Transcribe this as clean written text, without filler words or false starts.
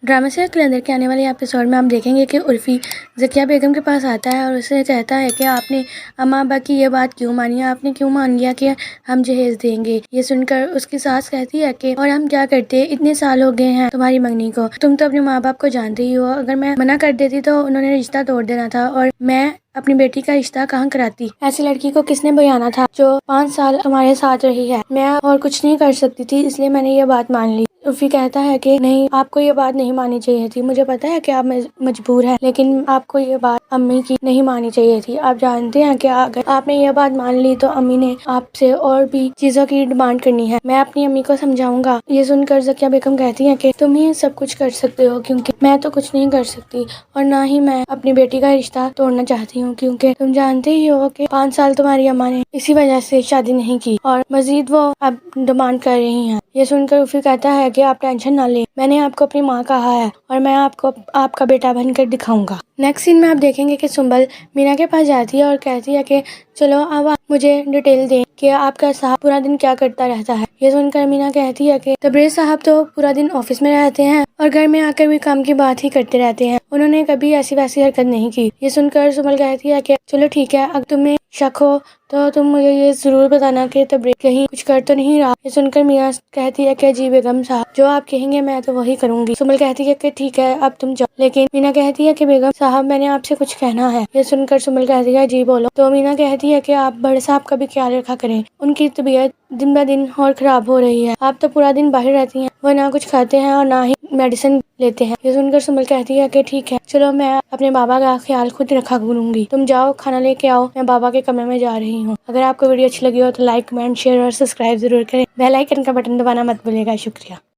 Drama serial کلندر کے آنے والے ایپیسوڈ میں آپ دیکھیں گے کہ عرفی ذکیہ بیگم کے پاس آتا ہے اور اسے کہتا ہے کہ آپ نے اماں ابا کی یہ بات کیوں مانی، آپ نے کیوں مان لیا کہ ہم جہیز دیں گے۔ یہ سن کر اس کی ساس کہتی ہے کہ اور ہم کیا کرتے، اتنے سال ہو گئے ہیں تمہاری منگنی کو، تم تو اپنے ماں باپ کو جانتے ہی ہو، اگر میں منع کر دیتی تو انہوں نے رشتہ توڑ دینا تھا اور میں اپنی بیٹی کا رشتہ کہاں کراتی۔ ایسی لڑکی کو کس نے بیانا تھا جو 5 سال ہمارے ساتھ رہی ہے، میں اور کچھ نہیں کر سکتی تھی، اس لیے میں نے یہ بات مان لی۔ عرفی کہتا ہے کہ نہیں، آپ کو یہ بات نہیں ماننی چاہیے تھی، مجھے پتا ہے کہ آپ مجبور ہیں، لیکن آپ کو یہ بات امی کی نہیں ماننی چاہیے تھی۔ آپ جانتے ہیں کہ اگر آپ نے یہ بات مان لی تو امی نے آپ سے اور بھی چیزوں کی ڈیمانڈ کرنی ہے، میں اپنی امی کو سمجھاؤں گا۔ یہ سن کر ذکیہ بیگم کہتی ہے کہ تم ہی سب کچھ کر سکتے ہو، کیونکہ میں تو کچھ نہیں کر سکتی اور نہ ہی میں اپنی بیٹی کا رشتہ توڑنا چاہتی ہوں، کیونکہ تم جانتے ہی ہو کہ 5 سال تمہاری اماں نے اسی وجہ سے شادی نہیں کی اور مزید وہ اب ڈیمانڈ کر رہی ہیں۔ یہ سن کر عرفی کہتا ہے کہ آپ ٹینشن نہ لیں، میں نے آپ کو اپنی ماں کہا ہے اور میں آپ کو آپ کا بیٹا بن کر دکھاؤں گا۔ نیکسٹ سین میں آپ دیکھیں گے کہ سنبل مینا کے پاس جاتی ہے اور کہتی ہے کہ چلو اب آپ مجھے ڈیٹیل دیں کہ آپ کا صاحب پورا دن کیا کرتا رہتا ہے۔ یہ سن کر مینا کہتی ہے کہ تبریز صاحب تو پورا دن آفس میں رہتے ہیں اور گھر میں آ کر بھی کام کی بات ہی کرتے رہتے ہیں، انہوں نے کبھی ایسی ویسی حرکت نہیں کی۔ یہ سن کر سنبل کہتی ہے کہ چلو ٹھیک ہے، اگر تمہیں شک ہو تو تم مجھے یہ ضرور بتانا کہ تبریز کہیں کچھ کر تو نہیں رہا۔ یہ سن کر مینا کہتی ہے کہ جی بیگم صاحب، جو آپ کہیں گے میں تو وہی کروں گی۔ سنبل کہتی ہے کہ ٹھیک ہے اب تم جاؤ، لیکن مینا کہتی ہے کہ بیگم صاحب میں نے آپ سے کچھ کہنا ہے۔ یہ سن کر سنبل کہتی ہے جی بولو۔ تو مینا کہتی ہے کہ آپ بڑے صاحب کا بھی خیال رکھا کریں، ان کی طبیعت دن بہ دن اور خراب ہو رہی ہے، آپ تو پورا دن باہر رہتی ہیں، وہ نہ کچھ کھاتے ہیں اور نہ ہی میڈیسن لیتے ہیں۔ یہ سن کر سنبل کہتی ہے کہ ٹھیک ہے چلو میں اپنے بابا کا خیال خود رکھا کروں گی، تم جاؤ کھانا لے کے آؤ، میں بابا کے کمرے میں جا رہی ہوں۔ اگر آپ کو ویڈیو اچھی لگی ہو تو لائک، کمنٹ، شیئر اور سبسکرائب ضرور کریں، بیل آئیکن کا بٹن دبانا مت بھولیے گا۔ شکریہ۔